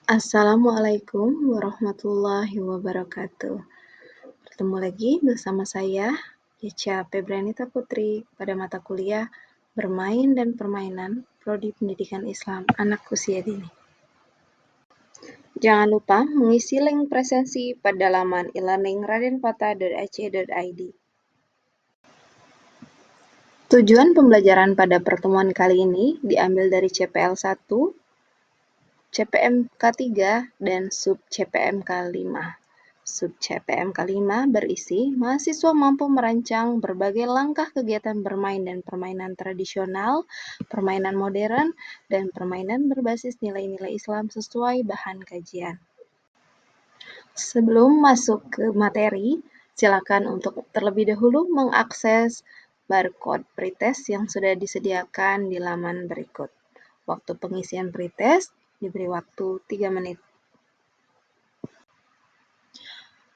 Assalamualaikum warahmatullahi wabarakatuh. Bertemu lagi bersama saya, Yeca Febranita Putri, pada mata kuliah Bermain dan Permainan, Prodi Pendidikan Islam Anak Usia Dini. Jangan lupa mengisi link presensi pada laman e-learning.radenfata.ac.id. Tujuan pembelajaran pada pertemuan kali ini diambil dari CPL 1, CPMK 3, dan Sub CPMK 5. Sub CPMK 5 berisi mahasiswa mampu merancang berbagai langkah kegiatan bermain dan permainan tradisional, permainan modern, dan permainan berbasis nilai-nilai Islam sesuai bahan kajian. Sebelum masuk ke materi, silakan untuk terlebih dahulu mengakses barcode pretest yang sudah disediakan di laman berikut. Waktu pengisian pretest diberi waktu 3 menit.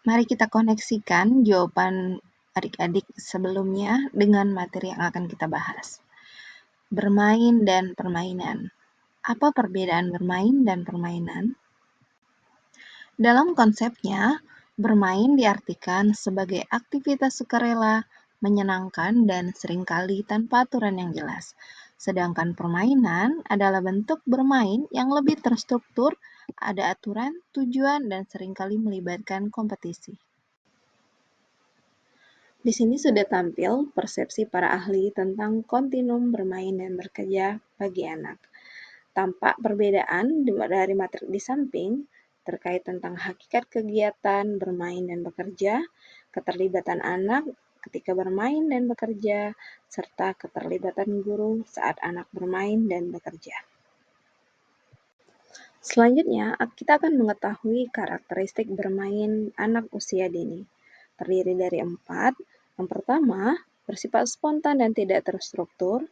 Mari kita koneksikan jawaban adik-adik sebelumnya dengan materi yang akan kita bahas. Bermain dan permainan. Apa perbedaan bermain dan permainan? Dalam konsepnya, bermain diartikan sebagai aktivitas sukarela, menyenangkan, dan seringkali tanpa aturan yang jelas. Sedangkan permainan adalah bentuk bermain yang lebih terstruktur, ada aturan, tujuan, dan seringkali melibatkan kompetisi. Di sini sudah tampil persepsi para ahli tentang kontinum bermain dan bekerja bagi anak. Tampak perbedaan dari materi di samping terkait tentang hakikat kegiatan bermain dan bekerja, keterlibatan anak ketika bermain dan bekerja, serta keterlibatan guru saat anak bermain dan bekerja. Selanjutnya, kita akan mengetahui karakteristik bermain anak usia dini. Terdiri dari 4. Yang pertama, bersifat spontan dan tidak terstruktur.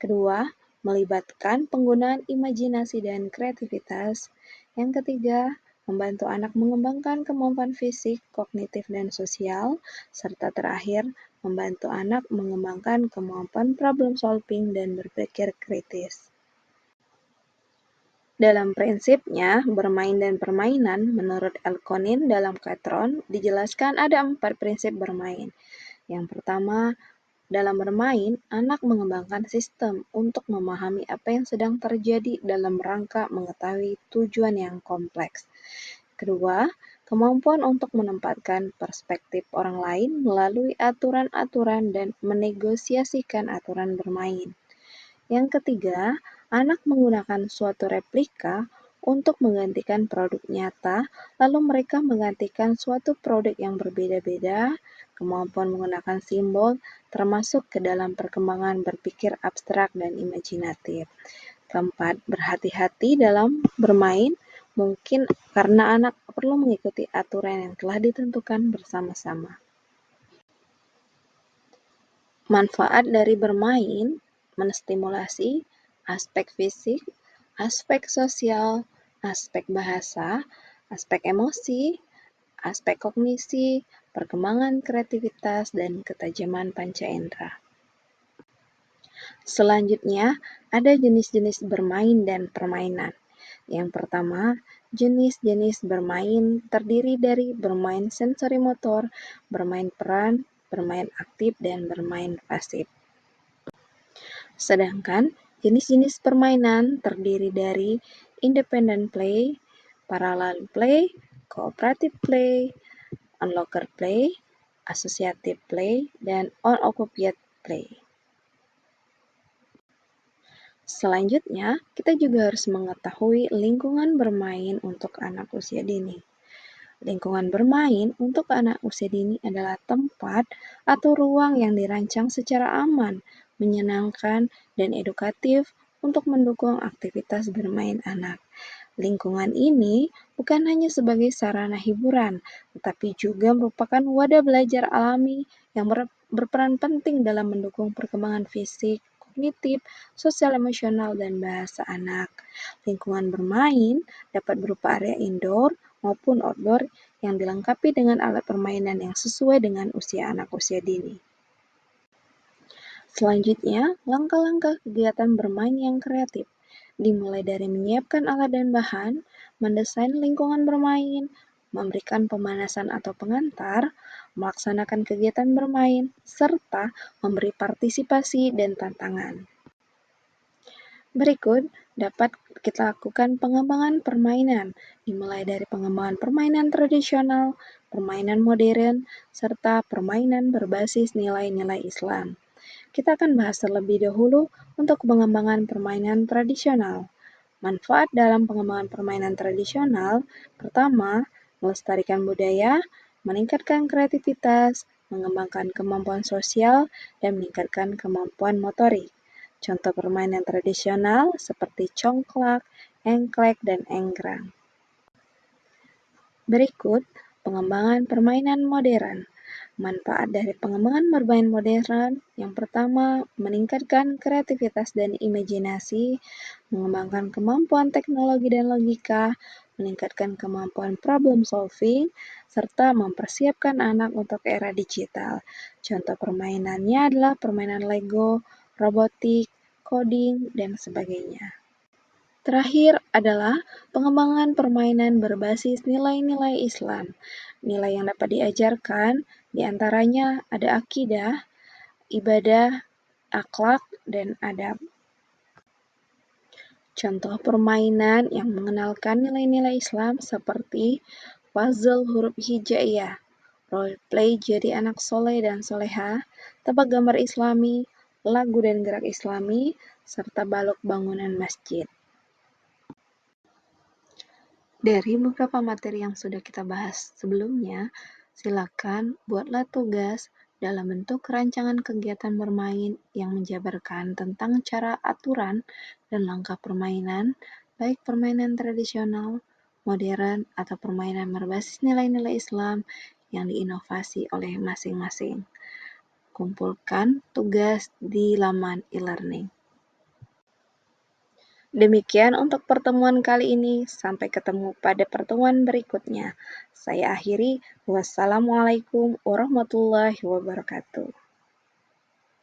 Kedua, melibatkan penggunaan imajinasi dan kreativitas. Yang ketiga, membantu anak mengembangkan kemampuan fisik, kognitif, dan sosial. Serta terakhir, membantu anak mengembangkan kemampuan problem solving dan berpikir kritis. Dalam prinsipnya, bermain dan permainan, menurut Elkonin dalam Katron, dijelaskan ada 4 prinsip bermain. Yang pertama, dalam bermain, anak mengembangkan sistem untuk memahami apa yang sedang terjadi dalam rangka mengetahui tujuan yang kompleks. Kedua, kemampuan untuk menempatkan perspektif orang lain melalui aturan-aturan dan menegosiasikan aturan bermain. Yang ketiga, anak menggunakan suatu replika untuk menggantikan produk nyata, lalu mereka menggantikan suatu produk yang berbeda-beda, kemampuan menggunakan simbol, termasuk ke dalam perkembangan berpikir abstrak dan imajinatif. Keempat, berhati-hati dalam bermain, mungkin karena anak perlu mengikuti aturan yang telah ditentukan bersama-sama. Manfaat dari bermain menstimulasi aspek fisik, aspek sosial, aspek bahasa, aspek emosi, aspek kognisi, perkembangan kreativitas, dan ketajaman panca indera. Selanjutnya, ada jenis-jenis bermain dan permainan. Yang pertama, jenis-jenis bermain terdiri dari bermain sensori motor, bermain peran, bermain aktif, dan bermain pasif. Sedangkan jenis-jenis permainan terdiri dari independent play, parallel play, cooperative play, onlooker play, associative play, dan unoccupied play. Selanjutnya, kita juga harus mengetahui lingkungan bermain untuk anak usia dini. Lingkungan bermain untuk anak usia dini adalah tempat atau ruang yang dirancang secara aman, menyenangkan, dan edukatif untuk mendukung aktivitas bermain anak. Lingkungan ini bukan hanya sebagai sarana hiburan, tetapi juga merupakan wadah belajar alami yang berperan penting dalam mendukung perkembangan fisik, kognitif, sosial emosional, dan bahasa anak. Lingkungan bermain dapat berupa area indoor maupun outdoor yang dilengkapi dengan alat permainan yang sesuai dengan usia anak usia dini. Selanjutnya, langkah-langkah kegiatan bermain yang kreatif. dimulai dari menyiapkan alat dan bahan, mendesain lingkungan bermain, memberikan pemanasan atau pengantar, melaksanakan kegiatan bermain, serta memberi partisipasi dan tantangan. Berikut dapat kita lakukan pengembangan permainan, dimulai dari pengembangan permainan tradisional, permainan modern, serta permainan berbasis nilai-nilai Islam. Kita akan bahas terlebih dahulu untuk pengembangan permainan tradisional. Manfaat dalam pengembangan permainan tradisional, pertama, melestarikan budaya, meningkatkan kreativitas, mengembangkan kemampuan sosial, dan meningkatkan kemampuan motorik. Contoh permainan tradisional seperti congklak, engklek, dan enggrang. Berikut pengembangan permainan modern. Manfaat dari pengembangan bermain modern yang pertama, meningkatkan kreativitas dan imajinasi, mengembangkan kemampuan teknologi dan logika, meningkatkan kemampuan problem solving, serta mempersiapkan anak untuk era digital. Contoh permainannya adalah permainan Lego, robotik, coding, dan sebagainya. Terakhir adalah pengembangan permainan berbasis nilai-nilai Islam. Nilai yang dapat diajarkan diantaranya ada akidah, ibadah, akhlak, dan adab. Contoh permainan yang mengenalkan nilai-nilai Islam seperti puzzle huruf hijaiyah, roleplay jadi anak soleh dan soleha, tebak gambar Islami, lagu dan gerak Islami, serta balok bangunan masjid. Dari beberapa materi yang sudah kita bahas sebelumnya, silakan buatlah tugas dalam bentuk rancangan kegiatan bermain yang menjabarkan tentang cara aturan dan langkah permainan, baik permainan tradisional, modern, atau permainan berbasis nilai-nilai Islam yang diinovasi oleh masing-masing. Kumpulkan tugas di laman e-learning. Demikian untuk pertemuan kali ini, sampai ketemu pada pertemuan berikutnya. Saya akhiri, wassalamualaikum warahmatullahi wabarakatuh.